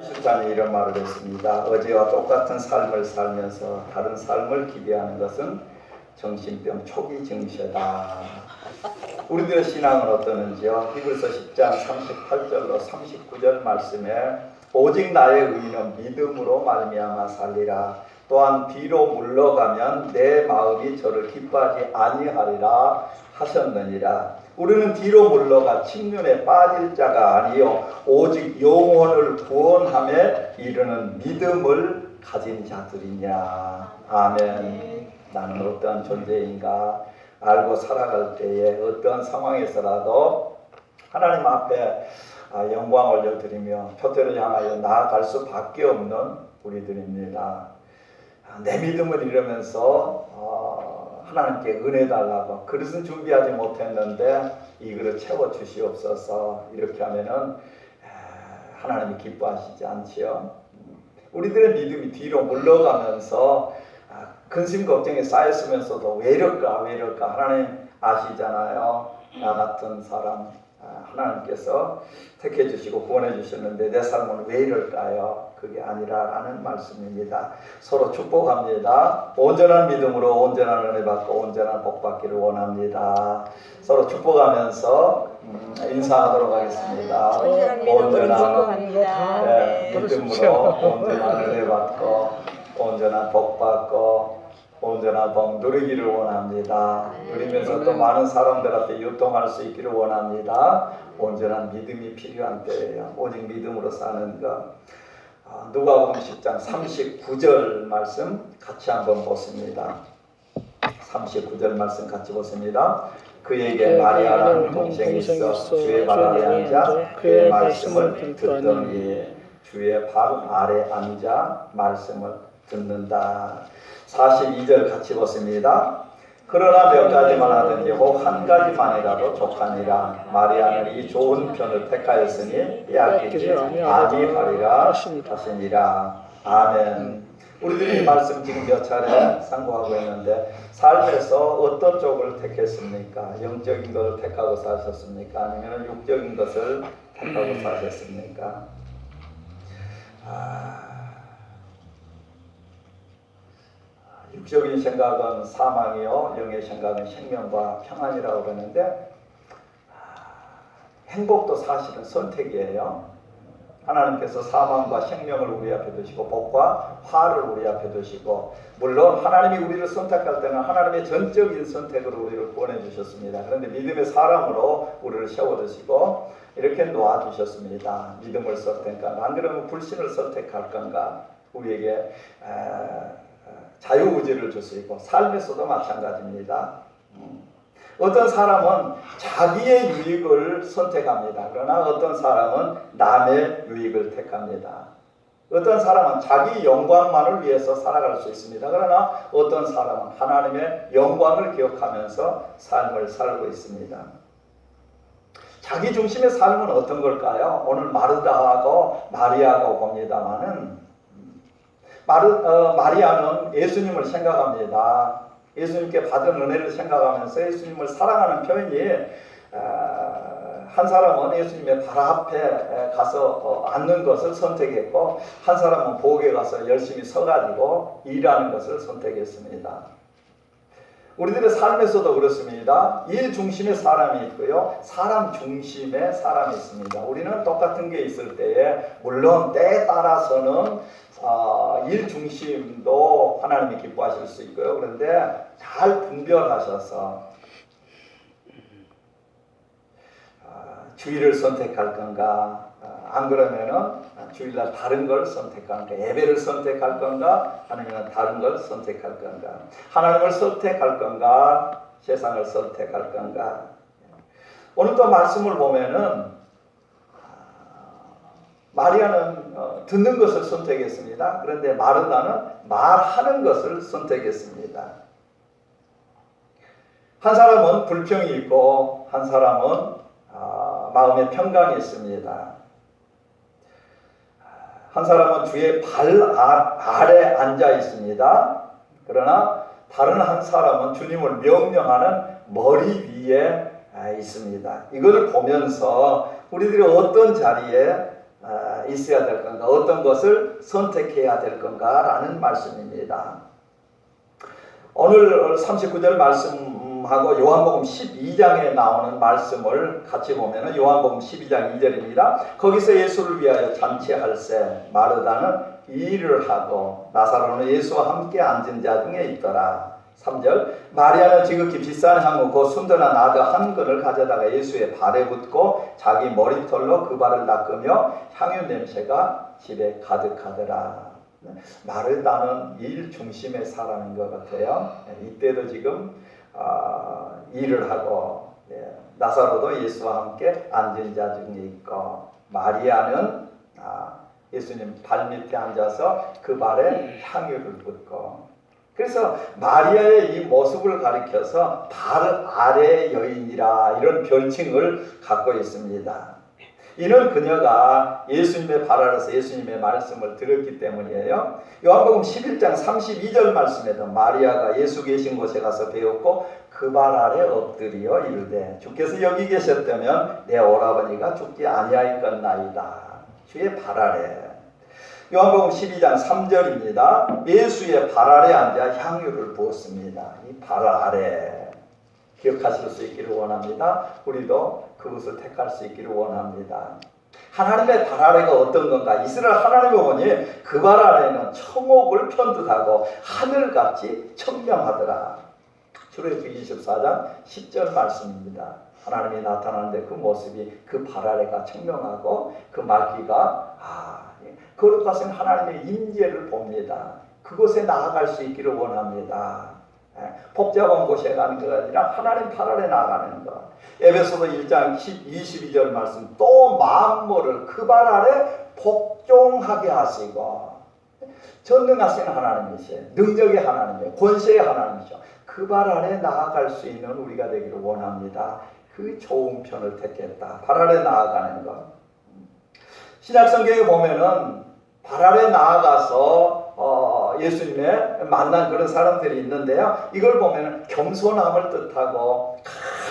실장이 이런 말을 했습니다. 어제와 똑같은 삶을 살면서 다른 삶을 기대하는 것은 정신병 초기 증세다. 우리들의 신앙은 어떠는지요? 히브리서 10장 38절로 39절 말씀에 오직 나의 의인은 믿음으로 말미암아 살리라. 또한 뒤로 물러가면 내 마음이 저를 기뻐하지 아니하리라 하셨느니라. 우리는 뒤로 물러가 침륜에 빠질 자가 아니요 오직 영혼을 구원함에 이르는 믿음을 가진 자들이냐. 아멘. 나는 어떠한 존재인가 알고 살아갈 때에 어떠한 상황에서라도 하나님 앞에 영광 올려드리며 표대를 향하여 나아갈 수밖에 없는 우리들입니다. 내 믿음을 이루면서 하나님께 은혜 달라고 그릇은 준비하지 못했는데 이 그릇 채워주시옵소서. 이렇게 하면은 하나님이 기뻐하시지 않지요. 우리들의 믿음이 뒤로 물러가면서 근심 걱정이 쌓였으면서도 왜 이럴까 하나님 아시잖아요. 나 같은 사람 하나님께서 택해 주시고 구원해 주셨는데 내 삶은 왜 이럴까요? 그게 아니라라는 말씀입니다. 서로 축복합니다. 온전한 믿음으로 온전한 은혜 받고 온전한 복 받기를 원합니다. 서로 축복하면서 인사하도록 하겠습니다. 온전한 믿음으로 온전한 은혜 받고 온전한 복 받고 온전한 복 누리기를 원합니다. 누리면서 또 많은 사람들한테 유통할 수 있기를 원합니다. 온전한 믿음이 필요한 때예요. 오직 믿음으로 사는 것. 누가복음 10장 39절 말씀 같이 한번 보십니다. 39절 말씀 같이 보십니다. 그에게 마리아라는 동생이 있어 주의 발 아래 앉아 그의 말씀을 듣더니 주의 발 아래 앉아 말씀을 듣는다. 42절 같이 보십니다. 그러나 몇 가지만 하든지 혹 한 가지만이라도 족하니라. 마리아는 이 좋은 편을 택하였으니 빼앗기지 아니하리라 하시니라. 아멘. 우리들이 이 말씀 지금 몇 차례 상고하고 있는데 삶에서 어떤 쪽을 택했습니까? 영적인 것을 택하고 사셨습니까? 아니면 육적인 것을 택하고 사셨습니까? 육적인 생각은 사망이요 영의 생각은 생명과 평안이라고 그러는데 행복도 사실은 선택이에요. 하나님께서 사망과 생명을 우리 앞에 두시고 복과 화를 우리 앞에 두시고 물론 하나님이 우리를 선택할 때는 하나님의 전적인 선택으로 우리를 구원해 주셨습니다. 그런데 믿음의 사람으로 우리를 세워두시고 이렇게 놓아주셨습니다. 믿음을 선택할 건가 안 그러면 불신을 선택할 건가. 우리에게 자유의지를 줄 수 있고 삶에서도 마찬가지입니다. 어떤 사람은 자기의 유익을 선택합니다. 그러나 어떤 사람은 남의 유익을 택합니다. 어떤 사람은 자기 영광만을 위해서 살아갈 수 있습니다. 그러나 어떤 사람은 하나님의 영광을 기억하면서 삶을 살고 있습니다. 자기 중심의 삶은 어떤 걸까요? 오늘 마르다하고 마리아하고 봅니다마는 마리아는 예수님을 생각합니다. 예수님께 받은 은혜를 생각하면서 예수님을 사랑하는 표현이 한 사람은 예수님의 발 앞에 가서 앉는 것을 선택했고 한 사람은 부엌에 가서 열심히 서가지고 일하는 것을 선택했습니다. 우리들의 삶에서도 그렇습니다. 일 중심의 사람이 있고요. 사람 중심의 사람이 있습니다. 우리는 똑같은 게 있을 때에 물론 때에 따라서는 일 중심도 하나님이 기뻐하실 수 있고요. 그런데 잘 분별하셔서 주일을 선택할 건가 안 그러면은 주일날 다른 걸 선택할 건가 예배를 선택할 건가 아니면 다른 걸 선택할 건가 하나님을 선택할 건가 세상을 선택할 건가. 오늘 또 말씀을 보면은 마리아는 듣는 것을 선택했습니다. 그런데 마르다는 말하는 것을 선택했습니다. 한 사람은 불평이 있고 한 사람은 마음의 평강이 있습니다. 한 사람은 주의 발 아래 앉아 있습니다. 그러나 다른 한 사람은 주님을 명령하는 머리 위에 있습니다. 이것을 보면서 우리들이 어떤 자리에 있어야 될 건가, 어떤 것을 선택해야 될 건가라는 말씀입니다. 오늘 39절 말씀하고 요한복음 12장에 나오는 말씀을 같이 보면 요한복음 12장 2절입니다. 거기서 예수를 위하여 잔치할세 마르다는 일을 하고 나사로는 예수와 함께 앉은 자 중에 있더라. 3절 마리아는 지극히 비싼 향후 곧 순전한 나드 한 근을 가져다가 예수의 발에 붓고 자기 머리털로 그 발을 닦으며 향유 냄새가 집에 가득하더라. 마르다는 일 중심의 사람인 것 같아요. 이때도 지금 일을 하고 나사로도 예수와 함께 앉은 자 중에 있고 마리아는 예수님 발밑에 앉아서 그 발에 향유를 붓고 그래서 마리아의 이 모습을 가리켜서 발 아래 여인이라 이런 별칭을 갖고 있습니다. 이는 그녀가 예수님의 발 아래서 예수님의 말씀을 들었기 때문이에요. 요한복음 11장 32절 말씀에도 마리아가 예수 계신 곳에 가서 배웠고 그 발 아래 엎드려 이르되 주께서 여기 계셨다면 내 오라버니가 죽지 아니하였겠나이다. 주의 발 아래. 요한복음 12장 3절입니다. 예수의 발 아래 앉아 향유를 부었습니다. 이 발 아래 기억하실 수 있기를 원합니다. 우리도 그것을 택할 수 있기를 원합니다. 하나님의 발 아래가 어떤 건가? 이스라엘 하나님을 보니 그 발 아래는 청옥을 편듯하고 하늘같이 청명하더라. 출애굽기 24장 10절 말씀입니다. 하나님이 나타나는데 그 모습이 그 발 아래가 청명하고 그 말기가 거룩하신 하나님의 임재를 봅니다. 그곳에 나아갈 수 있기를 원합니다. 복잡한 곳에 가는 것이 아니라 하나님 발 아래 나아가는 것. 에베소서 1장 22절 말씀 또 만물을 그 발 아래 복종하게 하시고 전능하신 하나님이시오. 능력의 하나님이시오. 권세의 하나님이시오. 그 발 아래 나아갈 수 있는 우리가 되기를 원합니다. 그 좋은 편을 택했다. 발 아래 나아가는 것. 신약성경에 보면은 발 아래 나아가서 예수님의 만난 그런 사람들이 있는데요. 이걸 보면 겸손함을 뜻하고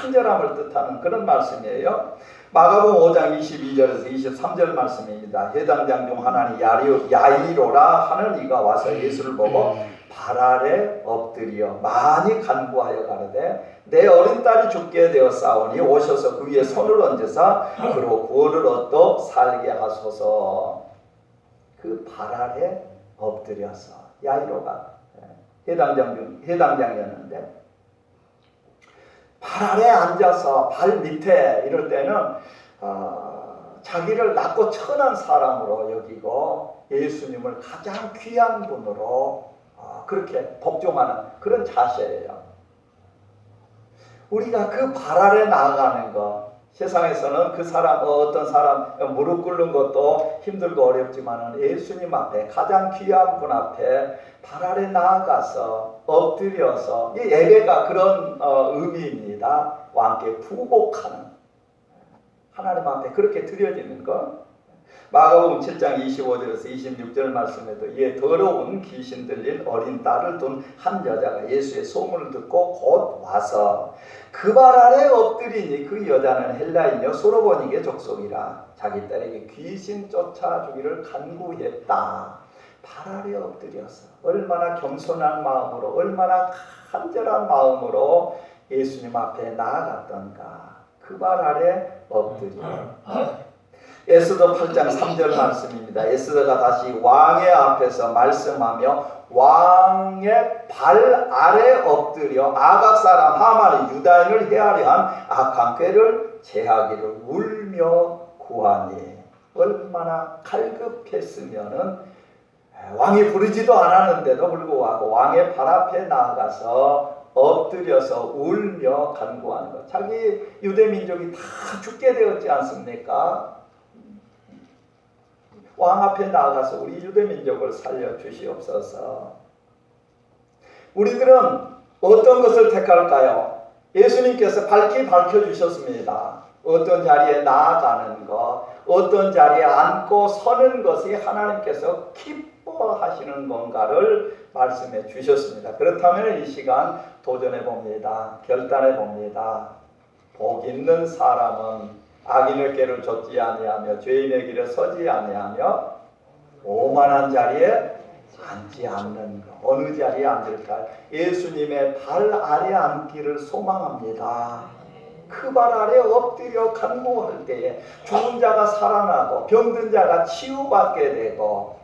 간절함을 뜻하는 그런 말씀이에요. 마가복음 5장 22절에서 23절 말씀입니다. 해당장 중 하나는 야이로라 하는 이가 와서 예수를 보고 발 아래 엎드려 많이 간구하여 가로되 내 어린 딸이 죽게 되었사오니 오셔서 그 위에 손을 얹으사 그로 구원을 얻어 살게 하소서. 그 발 아래 엎드려서 야이로가 해당장이었는데 발 아래 앉아서 발 밑에 이럴 때는 자기를 낮고 천한 사람으로 여기고 예수님을 가장 귀한 분으로 그렇게 복종하는 그런 자세예요. 우리가 그 발 아래 나아가는 것, 세상에서는 그 사람 어떤 사람 무릎 꿇는 것도 힘들고 어렵지만 예수님 앞에 가장 귀한 분 앞에 발 아래 나아가서 엎드려서 이 예배가 그런 의미입니다. 왕께 부복하는 하나님 앞에 그렇게 드려지는 것. 마가복음 7장 25절에서 26절 말씀에도 이에 더러운 귀신 들린 어린 딸을 둔 한 여자가 예수의 소문을 듣고 곧 와서 그 발 아래 엎드리니 그 여자는 헬라인여 소로보닉의 족속이라 자기 딸에게 귀신 쫓아주기를 간구했다. 발 아래 엎드려서 얼마나 겸손한 마음으로 얼마나 간절한 마음으로 예수님 앞에 나아갔던가. 그 발 아래 엎드려. 에스더 8장 3절 말씀입니다. 에스더가 다시 왕의 앞에서 말씀하며 왕의 발 아래 엎드려 아각 사람 하만이 유다인을 해하려 한 악한 꾀를 제하기를 울며 구하니. 얼마나 갈급했으면은 왕이 부르지도 않았는데도 불구하고 왕의 발 앞에 나아가서 엎드려서 울며 간구하는 것. 자기 유대 민족이 다 죽게 되었지 않습니까? 왕 앞에 나아가서 우리 유대 민족을 살려 주시옵소서. 우리들은 어떤 것을 택할까요? 예수님께서 밝히 밝혀주셨습니다. 어떤 자리에 나아가는 것, 어떤 자리에 앉고 서는 것이 하나님께서 기뻐하시는 건가를 말씀해 주셨습니다. 그렇다면 이 시간 도전해 봅니다. 결단해 봅니다. 복 있는 사람은 악인의 길을 좇지 아니하며 죄인의 길에 서지 아니하며 오만한 자리에 앉지 않는 것. 어느 자리에 앉을까요? 예수님의 발 아래 앉기를 소망합니다. 그 발 아래 엎드려 간구할 때에 죽은 자가 살아나고 병든 자가 치유받게 되고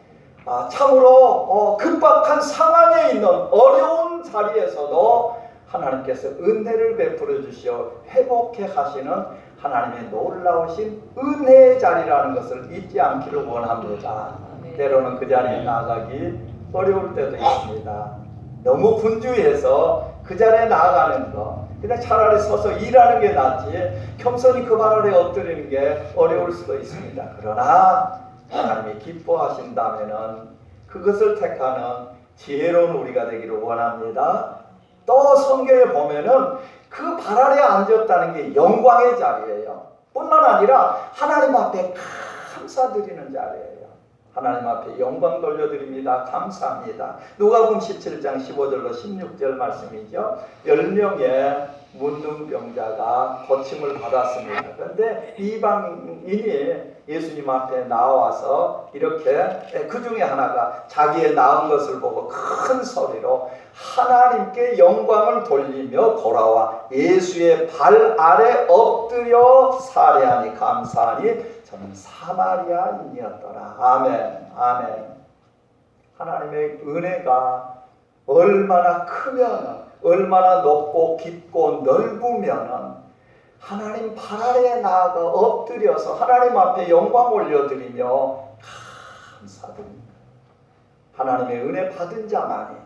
참으로 급박한 상황에 있는 어려운 자리에서도 하나님께서 은혜를 베풀어 주시어 회복해 하시는 하나님의 놀라우신 은혜의 자리라는 것을 잊지 않기를 원합니다. 때로는 그 자리에 나아가기 어려울 때도 있습니다. 너무 분주해서 그 자리에 나아가는 거, 그냥 차라리 서서 일하는 게 낫지 겸손히 그 발 아래 엎드리는 게 어려울 수도 있습니다. 그러나 하나님이 기뻐하신다면은 그것을 택하는 지혜로운 우리가 되기를 원합니다. 또 성경에 보면은 그 발 아래에 앉았다는 게 영광의 자리예요. 뿐만 아니라 하나님 앞에 감사드리는 자리예요. 하나님 앞에 영광 돌려드립니다. 감사합니다. 누가복음 17장 15절로 16절 말씀이죠. 10명의 문둥병자가 고침을 받았습니다. 그런데 이방인이 예수님 앞에 나와서 이렇게 그 중에 하나가 자기의 나은 것을 보고 큰 소리로 하나님께 영광을 돌리며 돌아와 예수의 발 아래 엎드려 살해하니 감사하니 저는 사마리아인이었더라. 아멘. 아멘. 하나님의 은혜가 얼마나 크면, 얼마나 높고 깊고 넓으면 하나님 발 아래에 나아가 엎드려서 하나님 앞에 영광 올려드리며 감사드립니다. 하나님의 은혜 받은 자만이,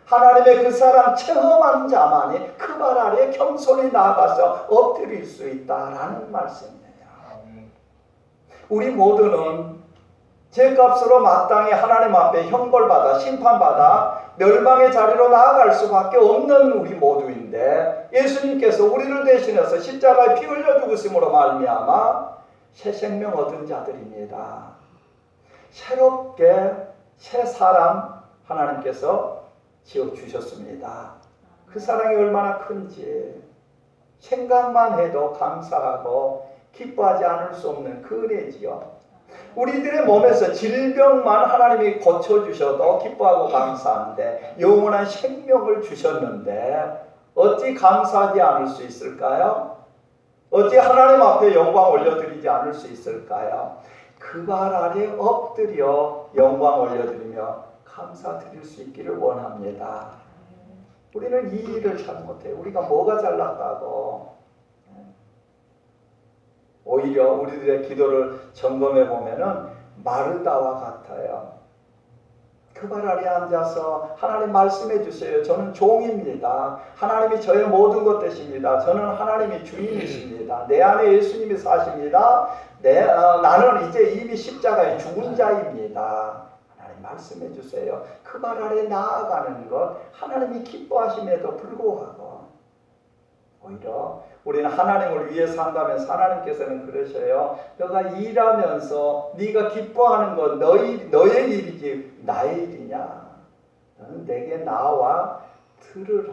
하나님의 그 사랑 체험한 자만이 그 발 아래에 겸손히 나아가서 엎드릴 수 있다라는 말씀이에요. 우리 모두는 죄값으로 마땅히 하나님 앞에 형벌받아 심판받아 멸망의 자리로 나아갈 수밖에 없는 우리 모두인데, 예수님께서 우리를 대신해서 십자가에 피 흘려 죽으심으로 말미암아 새 생명 얻은 자들입니다. 새롭게 새 사람 하나님께서 지어주셨습니다. 그 사랑이 얼마나 큰지 생각만 해도 감사하고 기뻐하지 않을 수 없는 그 은혜지요. 우리들의 몸에서 질병만 하나님이 고쳐주셔도 기뻐하고 감사한데 영원한 생명을 주셨는데 어찌 감사하지 않을 수 있을까요? 어찌 하나님 앞에 영광 올려드리지 않을 수 있을까요? 그 발 아래 엎드려 영광 올려드리며 감사드릴 수 있기를 원합니다. 우리는 이 일을 잘 못해요. 우리가 뭐가 잘났다고. 오히려 우리들의 기도를 점검해 보면은 마르다와 같아요. 그 발 아래 앉아서 하나님 말씀해 주세요. 저는 종입니다. 하나님이 저의 모든 것 되십니다. 저는 하나님이 주인이십니다. 내 안에 예수님이 사십니다. 나는 이제 이미 십자가에 죽은 자입니다. 하나님 말씀해 주세요. 그 발 아래 나아가는 것 하나님이 기뻐하심에도 불구하고 오히려 우리는 하나님을 위해 산다면서 하나님께서는 그러셔요. 너가 일하면서 네가 기뻐하는 건 너의 일이지 나의 일이냐. 너는 내게 나와 들으라.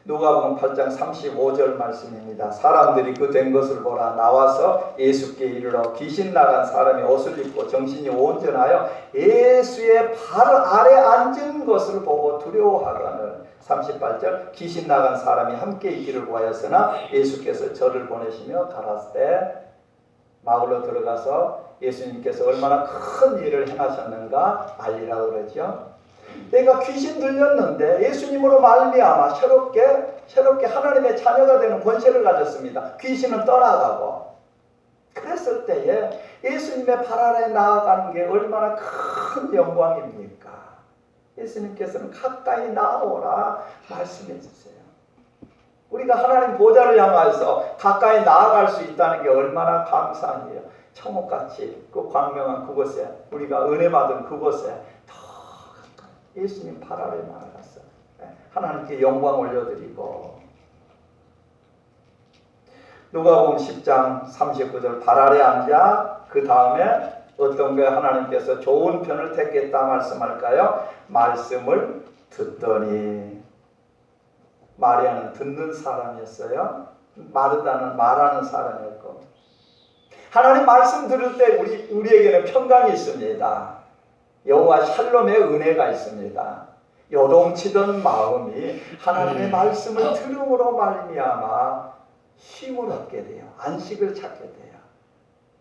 누가복음 8장 35절 말씀입니다. 사람들이 그 된 것을 보라 나와서 예수께 이르러 귀신 나간 사람이 옷을 입고 정신이 온전하여 예수의 발 아래 앉은 것을 보고 두려워하거늘. 38절 귀신 나간 사람이 함께 있기를 구하였으나 예수께서 저를 보내시며 가라사대 마을로 들어가서 예수님께서 얼마나 큰 일을 행하셨는가 알리라 그러죠. 내가 귀신 들렸는데 예수님으로 말미암아 새롭게 하나님의 자녀가 되는 권세를 가졌습니다. 귀신은 떠나가고. 그랬을 때에 예수님의 발 아래 나아가는 게 얼마나 큰 영광입니까? 예수님께서는 가까이 나오라 말씀해 주세요. 우리가 하나님 보좌를 향해서 가까이 나아갈 수 있다는 게 얼마나 감사한 일이에요. 천국같이 그 광명한 그곳에 우리가 은혜 받은 그곳에 예수님 발 아래 나아갔어. 하나님께 영광 올려드리고. 누가복음 10장 39절 발 아래 앉아 그 다음에 어떤 게 하나님께서 좋은 편을 택했다 말씀할까요? 말씀을 듣더니 마리아는 듣는 사람이었어요. 마르다는 말하는 사람이었고, 하나님 말씀 들을 때 우리에게는 평강이 있습니다. 여호와 샬롬의 은혜가 있습니다. 요동치던 마음이 하나님의 말씀을 들음으로 말미암아 힘을 얻게 돼요. 안식을 찾게 돼요.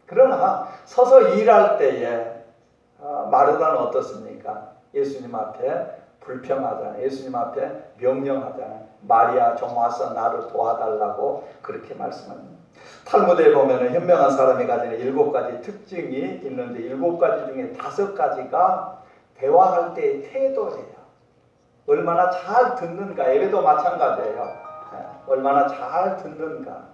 그러나 서서 일할 때에 마르다는 어떻습니까? 예수님 앞에 불평하잖아요. 예수님 앞에 명령하잖아요. 마리아 좀 와서 나를 도와달라고 그렇게 말씀합니다. 탈무드에 보면 현명한 사람이 가지는 7가지 특징이 있는데 7가지 중에 5가지가 대화할 때의 태도예요. 얼마나 잘 듣는가. 예배도 마찬가지예요. 얼마나 잘 듣는가.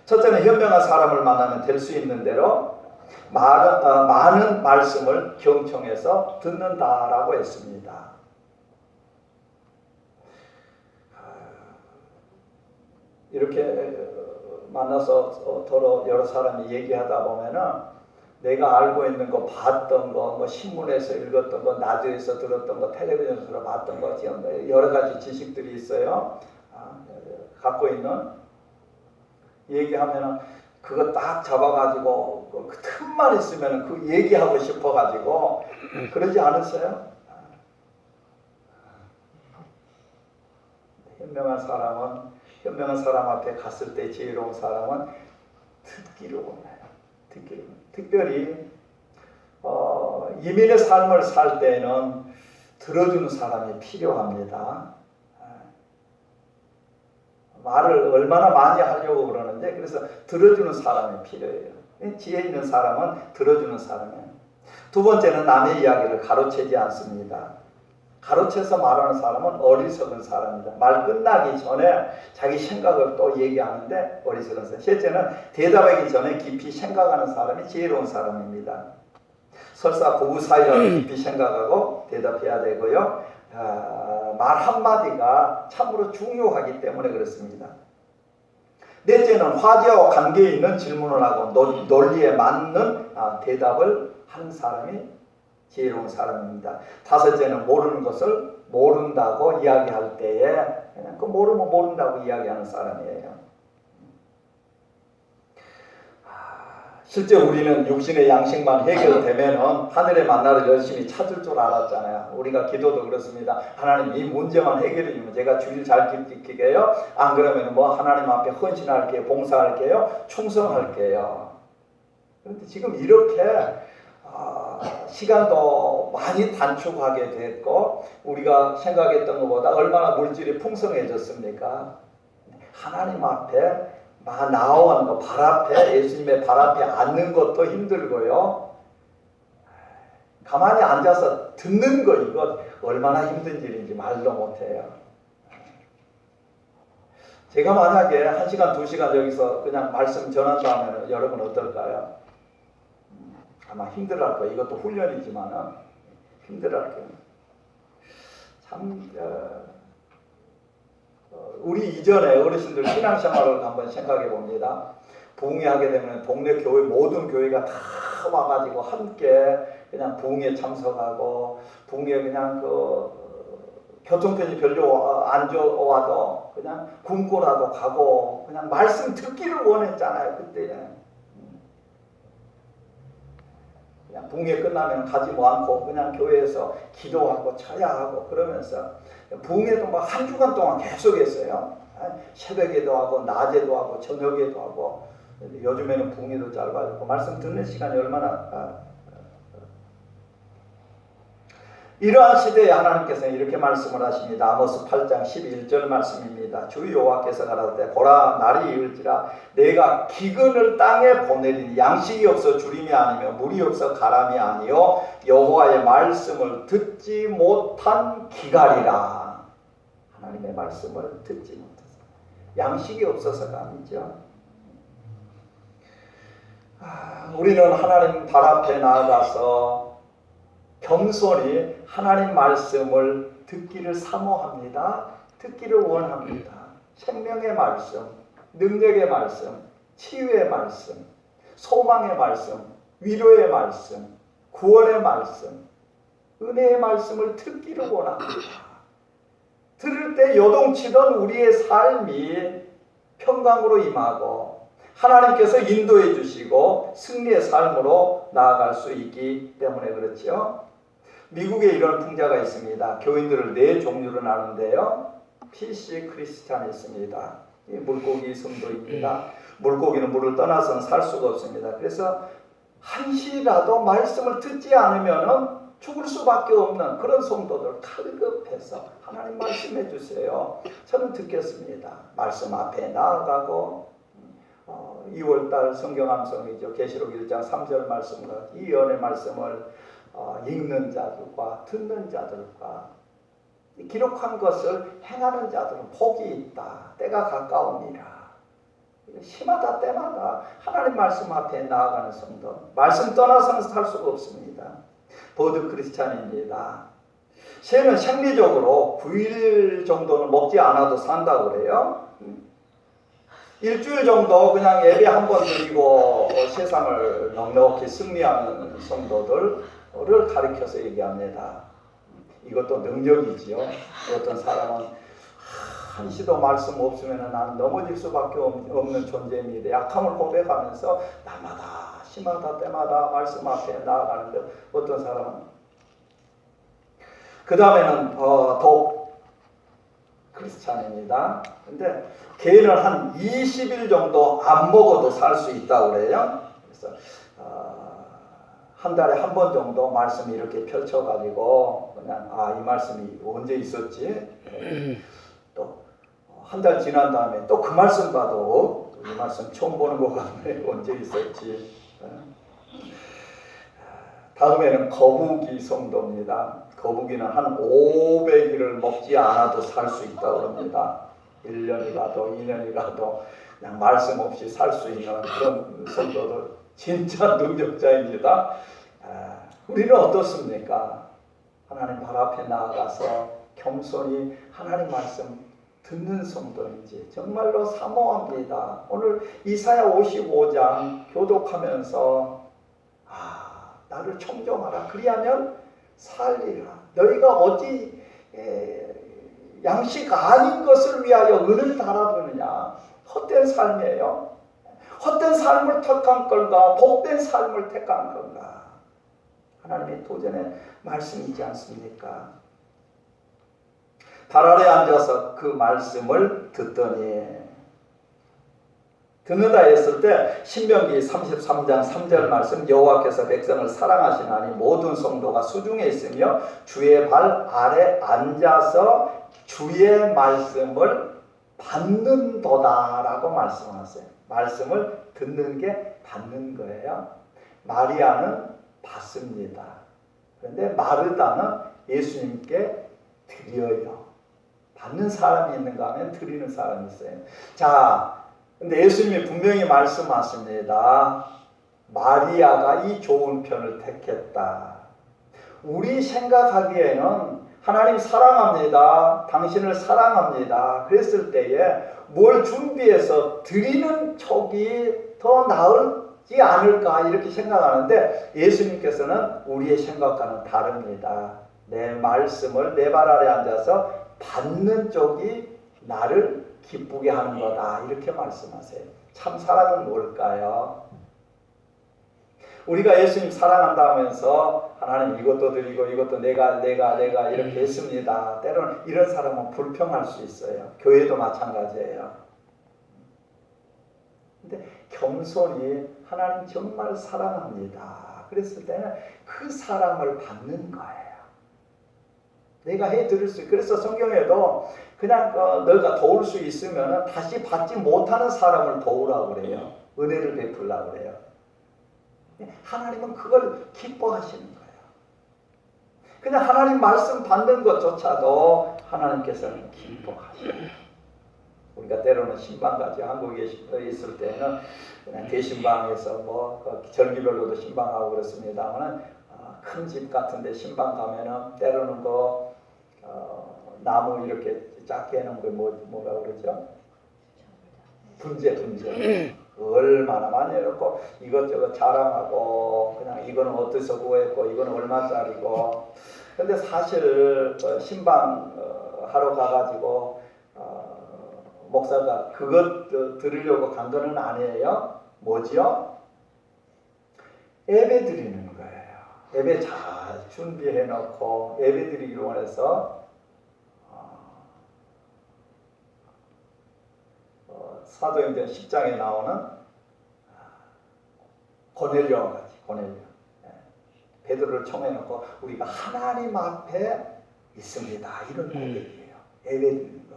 첫째는 현명한 사람을 만나면 될 수 있는 대로 많은 말씀을 경청해서 듣는다라고 했습니다. 이렇게 만나서 여러 사람이 얘기하다 보면은 내가 알고 있는 거, 봤던 거, 뭐 신문에서 읽었던 거, 라디오에서 들었던 거, 텔레비전에서 봤던 거, 여러 가지 지식들이 있어요. 갖고 있는 얘기하면은 그거 딱 잡아가지고 그 틈만 있으면 그 얘기하고 싶어가지고 그러지 않으세요? 현명한 사람 앞에 갔을 때 지혜로운 사람은 듣기를 원해요. 특별히 이민의 삶을 살 때는 들어주는 사람이 필요합니다. 말을 얼마나 많이 하려고 그러는데 그래서 들어주는 사람이 필요해요. 지혜 있는 사람은 들어주는 사람이에요. 두 번째는 남의 이야기를 가로채지 않습니다. 가로채서 말하는 사람은 어리석은 사람입니다. 말 끝나기 전에 자기 생각을 또 얘기하는데 어리석은 사람. 셋째는 대답하기 전에 깊이 생각하는 사람이 지혜로운 사람입니다. 설사 고부 사이라도 깊이 생각하고 대답해야 되고요. 말 한마디가 참으로 중요하기 때문에 그렇습니다. 넷째는 화제와 관계 있는 질문을 하고 논리에 맞는 대답을 하는 사람이 지혜로운 사람입니다. 다섯째는 모르는 것을 모른다고 이야기할 때에 그냥 그 모르면 모른다고 이야기하는 사람이에요. 실제 우리는 육신의 양식만 해결되면 하늘의 만나를 열심히 찾을 줄 알았잖아요. 우리가 기도도 그렇습니다. 하나님 이 문제만 해결해 주면 제가 주일 잘 지키게요. 안 그러면 뭐 하나님 앞에 헌신할게요. 봉사할게요. 충성할게요. 그런데 지금 이렇게 시간도 많이 단축하게 됐고 우리가 생각했던 것보다 얼마나 물질이 풍성해졌습니까? 하나님 앞에 나온 거 발 앞에 예수님의 발 앞에 앉는 것도 힘들고요. 가만히 앉아서 듣는 거 이거 얼마나 힘든 일인지 말도 못해요. 제가 만약에 1시간 2시간 여기서 그냥 말씀 전한다 하면 여러분 어떨까요? 아마 힘들어할 거예요. 이것도 훈련이지만 힘들어할 거예요. 참 우리 이전에 어르신들 신앙생활을 한번 생각해 봅니다. 부흥회하게 되면 동네 교회 모든 교회가 다 와가지고 함께 그냥 부흥회 참석하고 부흥회 그냥 교통편이 별로 안 좋아도 그냥 굶고라도 가고 그냥 말씀 듣기를 원했잖아요. 그때 그냥 부흥회 끝나면 가지 않고 그냥 교회에서 기도하고 찬양하고 그러면서 부흥회도 막 1주간 동안 계속했어요. 새벽에도 하고 낮에도 하고 저녁에도 하고. 요즘에는 부흥회도 짧아지고 말씀 듣는 시간이 얼마나 이러한 시대에 하나님께서는 이렇게 말씀을 하십니다. 아모스 8장 11절 말씀입니다. 주 여호와께서 가라사대 보라 날이 이을지라 내가 기근을 땅에 보내리니 양식이 없어 주림이 아니며 물이 없어 가람이 아니요 여호와의 말씀을 듣지 못한 기갈이라. 하나님의 말씀을 듣지 못해서 양식이 없어서가 아니죠. 우리는 하나님 발 앞에 나아가서 겸손히 하나님 말씀을 듣기를 사모합니다. 듣기를 원합니다. 생명의 말씀, 능력의 말씀, 치유의 말씀, 소망의 말씀, 위로의 말씀, 구원의 말씀, 은혜의 말씀을 듣기를 원합니다. 들을 때 요동치던 우리의 삶이 평강으로 임하고 하나님께서 인도해 주시고 승리의 삶으로 나아갈 수 있기 때문에 그렇죠. 미국에 이런 풍자가 있습니다. 교인들을 4종류로 나누는데요. PC 크리스찬이 있습니다. 이 물고기 성도입니다. 물고기는 물을 떠나서는 살 수가 없습니다. 그래서 한시라도 말씀을 듣지 않으면 죽을 수밖에 없는 그런 성도들 칼급해서 하나님 말씀해 주세요. 저는 듣겠습니다. 말씀 앞에 나아가고 2월달 성경 암송이죠. 계시록 1장 3절 말씀과 이 연의 말씀을 읽는 자들과 듣는 자들과 기록한 것을 행하는 자들은 복이 있다. 때가 가까웁니다. 시마다 때마다 하나님 말씀 앞에 나아가는 성도, 말씀 떠나서는 살 수가 없습니다. 버드 크리스찬입니다. 새는 생리적으로 9일 정도는 먹지 않아도 산다고 그래요. 일주일 정도 그냥 예배 한 번 드리고 세상을 넉넉히 승리하는 성도들을 가리켜서 얘기합니다. 이것도 능력이지요. 어떤 사람은 한시도 말씀 없으면 나는 넘어질 수밖에 없는 존재입니다. 약함을 고백하면서 날마다 시마다 때마다 말씀 앞에 나아가는데 어떤 사람은 그 다음에는 독 크리스찬입니다. 근데 걔는 한 20일 정도 안 먹어도 살 수 있다고 그래요. 그래서 한 달에 한 번 정도 말씀이 이렇게 펼쳐가지고 그냥 이 말씀이 언제 있었지? 또 한 달 지난 다음에 또 그 말씀 봐도 이 말씀 처음 보는 것 같네. 언제 있었지? 다음에는 거북이 성도입니다. 거북이는 한 500일을 먹지 않아도 살 수 있다고 합니다. 1년이 가도 2년이 가도 그냥 말씀 없이 살 수 있는 그런 성도들 진짜 능력자입니다. 우리는 어떻습니까? 하나님 발 앞에 나아가서 겸손히 하나님 말씀 듣는 성도인지 정말로 사모합니다. 오늘 이사야 55장 교독하면서 나를 청정하라. 그리하면 살리라. 너희가 어찌 양식 아닌 것을 위하여 은을 달아두느냐. 헛된 삶이에요. 헛된 삶을 택한 건가 복된 삶을 택한 건가. 하나님의 도전의 말씀이지 않습니까? 달 아래 앉아서 그 말씀을 듣는다 했을 때 신명기 33장 3절 말씀 여호와께서 백성을 사랑하시나니 모든 성도가 수중에 있으며 주의 발 아래 앉아서 주의 말씀을 받는도다라고 말씀하세요. 말씀을 듣는 게 받는 거예요. 마리아는 받습니다. 그런데 마르다는 예수님께 드려요. 받는 사람이 있는가 하면 드리는 사람이 있어요. 자, 근데 예수님이 분명히 말씀하십니다. 마리아가 이 좋은 편을 택했다. 우리 생각하기에는 하나님 사랑합니다. 당신을 사랑합니다. 그랬을 때에 뭘 준비해서 드리는 촉이 더 나을지 않을까 이렇게 생각하는데 예수님께서는 우리의 생각과는 다릅니다. 내 말씀을 내 발 아래 앉아서 받는 쪽이 나를 기쁘게 하는 거다 이렇게 말씀하세요. 참 사랑은 뭘까요? 우리가 예수님 사랑한다 하면서 하나님 이것도 드리고 이것도 내가 이렇게 했습니다. 때로는 이런 사람은 불평할 수 있어요. 교회도 마찬가지예요. 근데 겸손히 하나님 정말 사랑합니다. 그랬을 때는 그 사랑을 받는 거예요. 내가 해드릴 수 있어요. 그래서 성경에도 그냥 너가 도울 수 있으면 다시 받지 못하는 사람을 도우라고 그래요. 은혜를 베풀라고 그래요. 하나님은 그걸 기뻐하시는 거예요. 그냥 하나님 말씀 받는 것조차도 하나님께서는 기뻐하셔요. 우리가 때로는 신방까지 한국에 있을 때는 그냥 대신방에서 절기별로도 신방하고 그렇습니다만 큰 집 같은데 신방 가면은 때로는 나무 이렇게 작게 해놓은 거 뭐라 그러죠? 분재 얼마나 많이 해놓고 이것저것 자랑하고 그냥 이거는 어디서 구했고 이거는 얼마짜리고. 근데 사실 신방 하러 가가지고 목사가 그것 들으려고 간 거는 아니에요. 뭐지요? 예배 드리는 거예요. 예배 잘 준비해 놓고 예배 드리기를 원해서 사도행전 10장에 나오는 고넬료와 같이 고넬료 베드로를 청해 놓고 우리가 하나님 앞에 있습니다. 이런 고백이에요. 예배 드리는 거.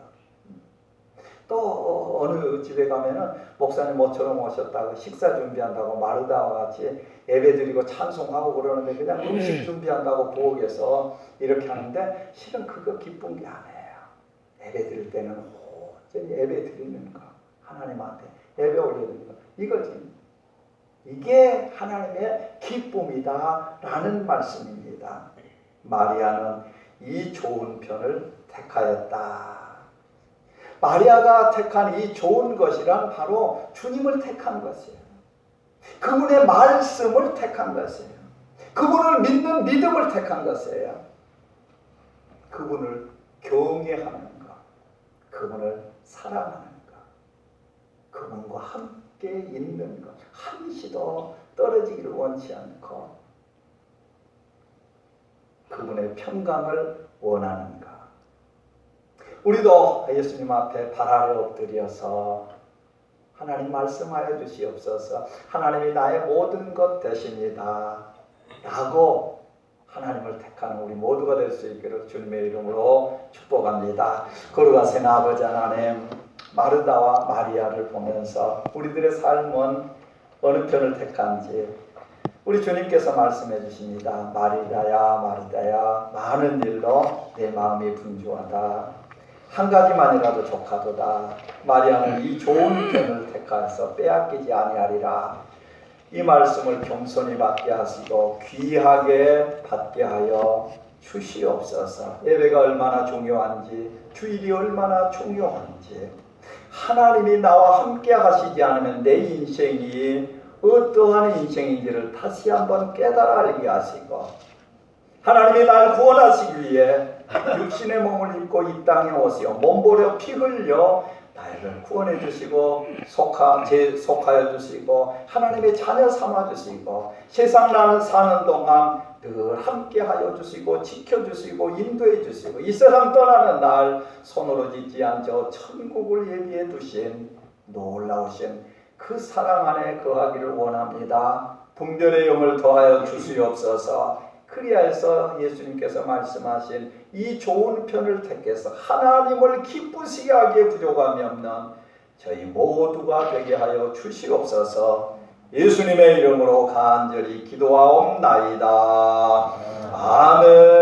또 어느 집에 가면은 목사님 모처럼 오셨다고 식사 준비한다고 마르다와 같이 예배드리고 찬송하고 그러는데 그냥 음식 준비한다고 부엌에서 이렇게 하는데 실은 그거 기쁜 게 아니에요. 예배드릴 때는 온전히 예배드리는 거, 하나님한테 예배 올려드리는 거, 이거지. 이게 하나님의 기쁨이다 라는 말씀입니다. 마리아는 이 좋은 편을 택하였다. 마리아가 택한 이 좋은 것이란 바로 주님을 택한 것이에요. 그분의 말씀을 택한 것이에요. 그분을 믿는 믿음을 택한 것이에요. 그분을 경외하는 것, 그분을 사랑하는 것, 그분과 함께 있는 것, 한시도 떨어지기를 원치 않고 그분의 평강을 원하는 것. 우리도 예수님 앞에 발 아래 엎드려서 하나님 말씀하여 주시옵소서. 하나님이 나의 모든 것 되십니다 라고 하나님을 택하는 우리 모두가 될 수 있기를 주님의 이름으로 축복합니다. 거룩하신 아버지 하나님, 마르다와 마리아를 보면서 우리들의 삶은 어느 편을 택한지 우리 주님께서 말씀해 주십니다. 마리다야 마리다야, 많은 일로 내 마음이 분주하다. 한 가지만이라도 족하도다. 마리아는 이 좋은 편을 택하여서 빼앗기지 아니하리라. 이 말씀을 겸손히 받게 하시고 귀하게 받게 하여 주시옵소서. 예배가 얼마나 중요한지, 주일이 얼마나 중요한지, 하나님이 나와 함께 하시지 않으면 내 인생이 어떠한 인생인지를 다시 한번 깨달아 알게 하시고, 하나님이 날 구원하시기 위해 육신의 몸을 입고 이 땅에 오시어 몸보려 피 흘려 나를 구원해 주시고 속하여 주시고 하나님의 자녀 삼아 주시고 세상 나는 사는 동안 늘 함께 하여 주시고 지켜 주시고 인도해 주시고 이 세상 떠나는 날 손으로 짓지 않죠. 천국을 예비해 두신 놀라우신 그 사랑 안에 거하기를 원합니다. 분별의 영을 더하여 주시옵소서. 그리하여서 예수님께서 말씀하신 이 좋은 편을 택해서 하나님을 기쁘시게 하기에 부족함이 없는 저희 모두가 되게 하여 주시옵소서. 예수님의 이름으로 간절히 기도하옵나이다. 아멘.